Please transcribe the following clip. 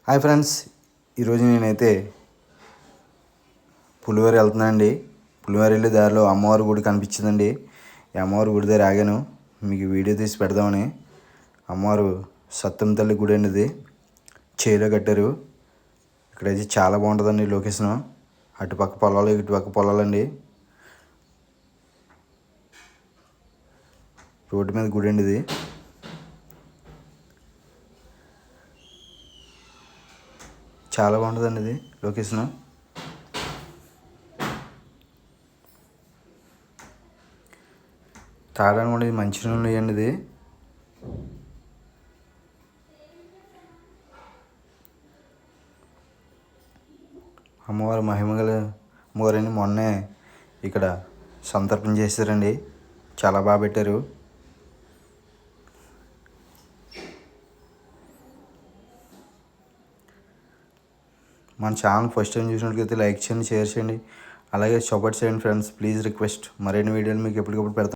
Hi friends, ఈరోజు నేనైతే పులివెర వెళ్తున్నానండి. పులివెర వెళ్ళే దారిలో అమ్మవారి గుడి కనిపించిందండి. ఈ అమ్మవారి గుడి దగ్గర ఆగాను, మీకు వీడియో తీసి పెడదామని. అమ్మవారు సత్యం తల్లి గుడి అండి. ఇది చేలో కట్టారు. ఇక్కడైతే చాలా బాగుంటుందండి లొకేషను. అటుపక్క పొలాలు, ఇటుపక్క పొలాలండి. రోడ్డు మీద గుడి అండి ఇది. చాలా బాగుంటుందండి ఇది లొకేషను. తాగడానికి కూడా ఇది మంచి నూనె వేయండి. ఇది అమ్మవారి మహిమగల అమ్మవారిని మొన్నే ఇక్కడ సంతర్పణ చేశారండి. చాలా బాగా పెట్టారు. మన ఛానల్ ఫస్ట్ టైం చూసినట్లయితే లైక్ చేయండి, షేర్ చేయండి, అలాగే సపోర్ట్ చేయండి ఫ్రెండ్స్. Please request. మరిన్ని వీడియోలు మీకు ఎప్పటికప్పుడు పెడతాను.